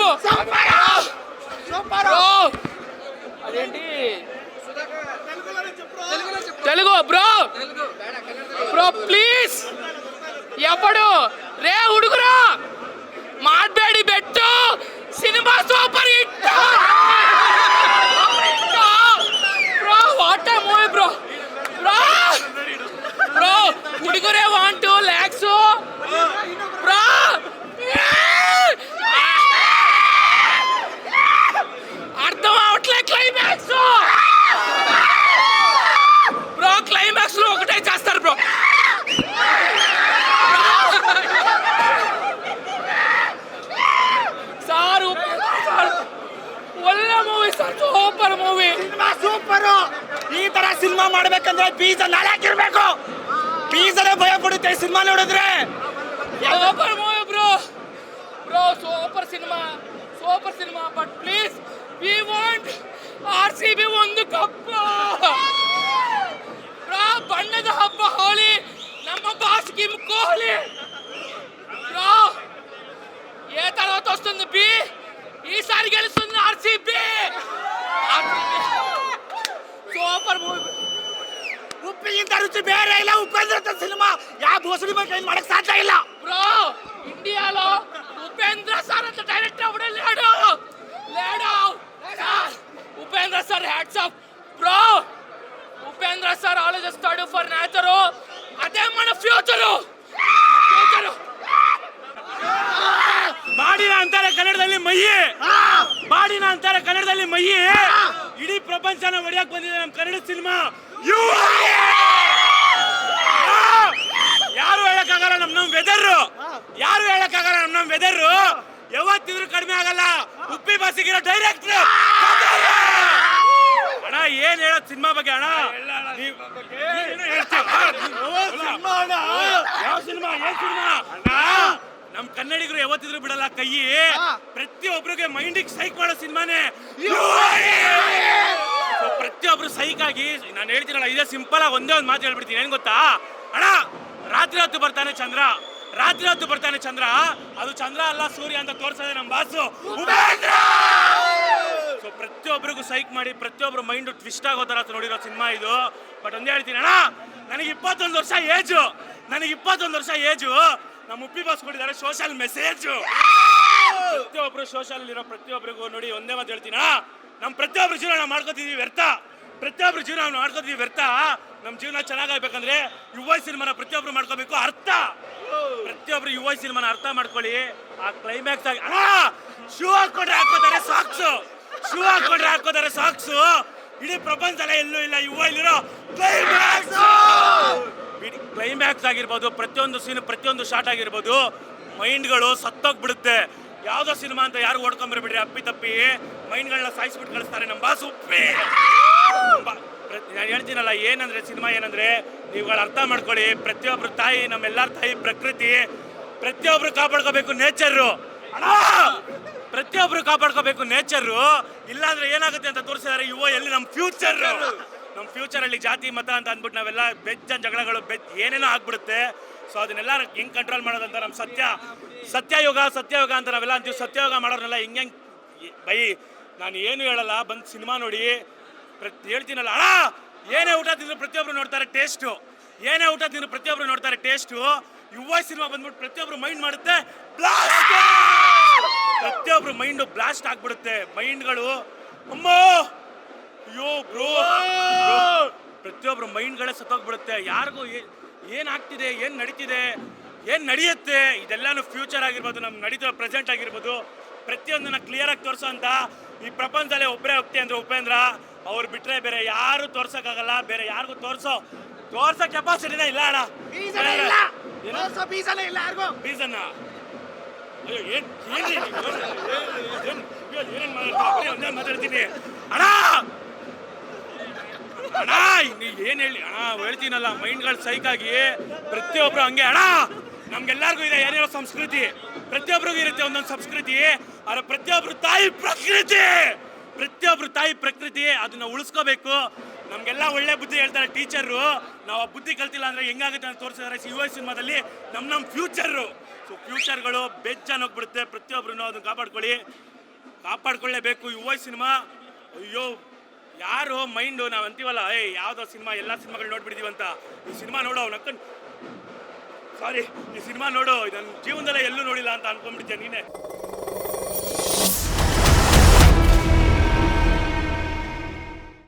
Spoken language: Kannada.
తెలుగు అదేంటి తెలుగు బ్రో బ్రో ప్లీజ్ ఎప్పుడు రే ಹುಡುಗರು ಮಾಡಬೇಡಿ ಬೆಟ್ಟು cinema super hit bro what a movie bro bro bro ಹುಡುಗರೇ ವಾಂಟ್ ಟು ಲ್ಯಾಕ್ಸ್ ಬ್ರೋ ಅರ್ಥ అవట్లే క్లైమాక్స్ బ్రో క్లైమాక్స్ లో ఒకటే చేస్తారు బ్రో సార్ ಒಳ್ಳೆ movie sir super movie super ಈ ತರ ಸಿನಿಮಾ ಮಾಡ್ಬೇಕಂದ್ರೆ ಬೀಜ ನಾಲ್ಕಿರ್ಬೇಕು ಬೀಜನೇ ಭಯ ಪಡುತ್ತೆ ಸಿನಿಮಾ ನೋಡಿದ್ರೆ super movie bro bro super cinema but please we want RCB ಒಂದು ಕಪ್ಪು ಬ್ರೋ ಬಣ್ಣದ ಹಬ್ಬ ಹೋಳಿ ನಮ್ಮ బాస్ కిమ్ కోహ్లీ బ్రో ఏ తర్వాత వస్తుంది బి ఈసారి గెలుస్తుంది RCB సూపర్ మూవీ ಉಪ್ಪಿಗಿಂತ ರುಚಿ ಬೇರೆ ಇಲ್ಲ ಉಪೇಂದ್ರ ಸಿನಿಮಾ ಯಾವ ಮುಸ್ಲಿಂ ಕೈ ಮಾಡಕ್ ಸಾಧ್ಯ ಇಲ್ಲ బ్రో ఇండియాలో ఉపేంద్ర సార్ అంత డైరెక్టర్ ఎవడో లేడు Upendra sir hats off bro Upendra sir ఆలోచిస్తాడు ఫర్ నేచరు అదే మన ఫ్యూచరు ಬಾಡಿನ ಅಂತಾರೆ ಕನ್ನಡದಲ್ಲಿ ಮಯ್ಯಿ ಬಾಡಿನ ಅಂತಾರೆ ಕನ್ನಡದಲ್ಲಿ ಮಯ್ಯಿ ಇಡೀ ಪ್ರಪಂಚನ ಹೊಡೆಯಕ್ ಬಂದಿದೆ ನಮ್ಮ ಕನ್ನಡ ಸಿನಿಮಾ ಯಾರು ಹೇಳಕ್ಕಾಗಲ್ಲ ನಮ್ ವೆದರ್ ಯಾರು ಹೇಳಕ್ಕಾಗಲ್ಲ ನಮ್ ವೆದರ್ ಯಾವತ್ತಿದ್ರು ಕಡಿಮೆ ಆಗಲ್ಲ ಉಪ್ಪಿ ಬಾಸಿಗಿರೋ ಡೈರೆಕ್ಟರ್ ಅಣ್ಣ ಏನ್ ಹೇಳೋದು ಸಿನಿಮಾ ಬಗ್ಗೆ ಅಣ್ಣ ಯಾವ ಸಿನಿಮಾ ಏನ್ ಸಿನಿಮಾ ನಮ್ ಕನ್ನಡಿಗರು ಯಾವತ್ತಿದ್ರು ಬಿಡಲ್ಲ ಕೈ ಪ್ರತಿಯೊಬ್ಬರಿಗೆ ಮೈಂಡಿಗೆ ಸೈಕ್ ಮಾಡೋ ಸಿನಿಮಾನೇ ಪ್ರತಿಯೊಬ್ರು ಸೈಕ್ ಆಗಿ ನಾನು ಹೇಳ್ತೀನಲ್ಲ ಇದೇ ಸಿಂಪಲ್ ಆಗಿ ಒಂದೇ ಒಂದು ಮಾತು ಹೇಳ್ಬಿಡ್ತೀನಿ ಏನ್ ಗೊತ್ತಾ ಅಣ್ಣ ರಾತ್ರಿ ಹೊತ್ತು ಬರ್ತಾನೆ ಚಂದ್ರ ಅದು ಚಂದ್ರ ಅಲ್ಲ ಸೂರ್ಯ ಅಂತ ತೋರ್ಸದೆ ನಮ್ ಬಾಸು ಸೊ ಪ್ರತಿಯೊಬ್ಬರಿಗೂ ಸೈಕ್ ಮಾಡಿ ಪ್ರತಿಯೊಬ್ಬರು ಮೈಂಡ್ ಟ್ವಿಸ್ಟ್ ಆಗೋ ತರ ನೋಡಿರೋ ಸಿನಿಮಾ ಇದು ಬಟ್ ಒಂದೇ ಹೇಳ್ತೀನಿ ಅಣ್ಣ ನನಗೆ 21 ವರ್ಷ ಏಜು ನಮ್ಮ ಉಪ್ಪಿ ಬಾಸ್ ಕೊಟ್ಟಿದ್ದಾರೆ ಸೋಷಿಯಲ್ ಮೆಸೇಜ್ ಪ್ರತಿಯೊಬ್ರು ಸೋಷಿಯಲ್ ಇರೋ ಪ್ರತಿಯೊಬ್ಬರಿಗೂ ನೋಡಿ ಒಂದೇ ಮಾತು ಹೇಳ್ತೀನ ನಮ್ಮ ಪ್ರತಿಯೊಬ್ರು ಜೀವನ ನಾವು ಮಾಡ್ಕೋತಿದೀವಿ ವ್ಯರ್ಥ ನಮ್ಮ ಜೀವನ ಚೆನ್ನಾಗಾಗ್ಬೇಕಂದ್ರೆ ಯುವ ಸಿನಿಮಾನ ಪ್ರತಿಯೊಬ್ರು ಮಾಡ್ಕೋಬೇಕು ಪ್ರತಿಯೊಬ್ರು ಯುವ ಸಿನಿಮಾನ ಅರ್ಥ ಮಾಡ್ಕೊಳ್ಳಿ ಆ ಕ್ಲೈಮ್ಯಾಕ್ಸ್ ಆಗಿ ಶೂ ಹಾಕೊಂಡ್ರೆ ಹಾಕೋತಾರೆ ಸಾಕ್ಸು ಇಡೀ ಪ್ರಪಂಚದಲ್ಲೇ ಎಲ್ಲೂ ಇಲ್ಲ ಯುವ ಇಲ್ಲಿರೋ ಕ್ಲೈಮ್ಯಾಕ್ಸ್ ಆಗಿರ್ಬೋದು ಪ್ರತಿಯೊಂದು ಸೀನ್ ಪ್ರತಿಯೊಂದು ಶಾಟ್ ಆಗಿರ್ಬೋದು ಮೈಂಡ್ಗಳು ಸತ್ತೋಗ್ಬಿಡುತ್ತೆ ಯಾವ್ದೋ ಸಿನಿಮಾ ಅಂತ ಯಾರು ಓಡ್ಕೊಂಡ್ಬರ್ಬಿಡ್ರಿ ಅಪ್ಪಿ ಮೈಂಡ್ಗಳನ್ನ ಸಾಯಿಸ್ಬಿಟ್ಟು ಕಳಿಸ್ತಾರೆ ನಮ್ಮ ಬಾಸು ನಾನು ಹೇಳ್ತೀನಲ್ಲ ಸಿನಿಮಾ ಏನಂದ್ರೆ ನೀವುಗಳು ಅರ್ಥ ಮಾಡ್ಕೊಳ್ಳಿ ಪ್ರತಿಯೊಬ್ರು ತಾಯಿ ನಮ್ಮೆಲ್ಲರ ತಾಯಿ ಪ್ರಕೃತಿ ಪ್ರತಿಯೊಬ್ರು ಕಾಪಾಡ್ಕೋಬೇಕು ನೇಚರು ಇಲ್ಲಾಂದ್ರೆ ಏನಾಗುತ್ತೆ ಅಂತ ತೋರಿಸಿದ್ದಾರೆ ಯುವ ಎಲ್ಲಿ ನಮ್ಮ ಫ್ಯೂಚರ್ ಅಲ್ಲಿ ಜಾತಿ ಮತ ಅಂತ ಅಂದ್ಬಿಟ್ಟು ನಾವೆಲ್ಲ ಬೆಜ್ಜನ್ ಜಗಳಗಳು ಏನೇನೋ ಆಗ್ಬಿಡುತ್ತೆ ಸೊ ಅದನ್ನೆಲ್ಲ ಹೆಂಗ್ ಕಂಟ್ರೋಲ್ ಮಾಡೋದಂತ ನಮ್ಮ ಸತ್ಯಯುಗ ಅಂತ ನಾವೆಲ್ಲ ಅಂತೀವಿ ಸತ್ಯಯುಗ ಮಾಡೋರ್ನೆಲ್ಲ ಹೆಂಗ್ ಬೈ ನಾನು ಏನು ಹೇಳಲ್ಲ ಬಂದು ಸಿನಿಮಾ ನೋಡಿ ಹೇಳ್ತೀನಲ್ಲ ಏನೇ ಊಟ ತಿಂದ್ರು ಪ್ರತಿಯೊಬ್ರು ನೋಡ್ತಾರೆ ಟೇಸ್ಟು ಯುವ ಸಿನಿಮಾ ಬಂದ್ಬಿಟ್ಟು ಪ್ರತಿಯೊಬ್ರು ಮೈಂಡ್ ಮಾಡುತ್ತೆ ಪ್ರತಿಯೊಬ್ರು ಮೈಂಡ್ ಬ್ಲಾಸ್ಟ್ ಆಗ್ಬಿಡುತ್ತೆ ಮೈಂಡ್ಗಳು ಅಮ್ಮೋ ಅಯ್ಯೋ ಬ್ರೋ ಪ್ರತಿಯೊಬ್ರು ಮೈಂಡ್ಗಳೇ ಸತ್ತೋಗ್ಬಿಡುತ್ತೆ ಯಾರಿಗೂ ಏನಾಗ್ತಿದೆ ಏನ್ ನಡೆಯುತ್ತೆ ಇದೆಲ್ಲಾನು ಫ್ಯೂಚರ್ ಆಗಿರ್ಬೋದು ನಮ್ಮ ನಡೀತಿರೋ ಪ್ರೆಸೆಂಟ್ ಆಗಿರ್ಬೋದು ಪ್ರತಿಯೊಂದನ್ನ ಕ್ಲಿಯರ್ ಆಗಿ ತೋರಿಸೋ ಅಂತ ಈ ಪ್ರಪಂಚದಲ್ಲಿ ಒಬ್ಬರೇ ಹೋಗ್ತಿ ಅಂದ್ರೆ ಉಪೇಂದ್ರ ಅವ್ರು ಬಿಟ್ರೆ ಬೇರೆ ಯಾರು ತೋರ್ಸಕ್ಕಾಗಲ್ಲ ಬೇರೆ ಯಾರಿಗೂ ತೋರ್ಸೋ ಕೆಪಾಸಿಟಿನೇ ಇಲ್ಲ ಅಣ್ಣ ಬೀಸನ್ನ ಮಾತಾಡ್ತೀನಿ ಅಣ್ಣ ಏನ್ ಹೇಳಿ ಹೇಳ್ತೀನಲ್ಲ ಮೈಂಡ್ಗಳು ಸೈಕ್ ಆಗಿ ಪ್ರತಿಯೊಬ್ರು ಹಂಗೆ ನಮ್ಗೆಲ್ಲರಿಗೂ ಇದೆ ಏನೇನೋ ಸಂಸ್ಕೃತಿ ಪ್ರತಿಯೊಬ್ಬರಿಗೂ ಇರುತ್ತೆ ಒಂದೊಂದು ಸಂಸ್ಕೃತಿ ಆದ್ರೆ ಪ್ರತಿಯೊಬ್ರು ತಾಯಿ ಪ್ರಕೃತಿ ಅದನ್ನ ಉಳಿಸ್ಕೋಬೇಕು ನಮ್ಗೆಲ್ಲ ಒಳ್ಳೆ ಬುದ್ಧಿ ಹೇಳ್ತಾರೆ ಟೀಚರು ನಾವು ಆ ಬುದ್ಧಿ ಕಲ್ತಿಲ್ಲ ಅಂದ್ರೆ ಹೆಂಗಾಗುತ್ತೆ ಅಂತ ತೋರಿಸಿದ್ದಾರೆ ಯುವ ಸಿನಿಮಾದಲ್ಲಿ ನಮ್ಮ ಫ್ಯೂಚರು ಸೊ ಫ್ಯೂಚರ್ಗಳು ಬೆಜ್ಜಾನ್ ಹೋಗ್ಬಿಡುತ್ತೆ ಪ್ರತಿಯೊಬ್ರು ಅದನ್ನ ಕಾಪಾಡ್ಕೊಳ್ಳಿ ಕಾಪಾಡ್ಕೊಳ್ಳೇಬೇಕು. ಯುವ ಸಿನಿಮಾ, ಅಯ್ಯೋ ಯಾರು ಮೈಂಡು ನಾವು ಅಂತೀವಲ್ಲ, ಯಾವುದೋ ಸಿನಿಮಾ ಎಲ್ಲ ಸಿನಿಮಾಗಳು ನೋಡ್ಬಿಟ್ಟಿದೀವಂತ, ಈ ಸಿನಿಮಾ ನೋಡು ಅವ್ನಕ್ಕನ್ ಸಾರಿ ಈ ಸಿನಿಮಾ ನೋಡು ನನ್ನ ಜೀವನದಲ್ಲೇ ಎಲ್ಲೂ ನೋಡಿಲ್ಲ ಅಂತ ಅನ್ಕೊಂಡ್ಬಿಡ್ತೀಯ ನೀನೆ.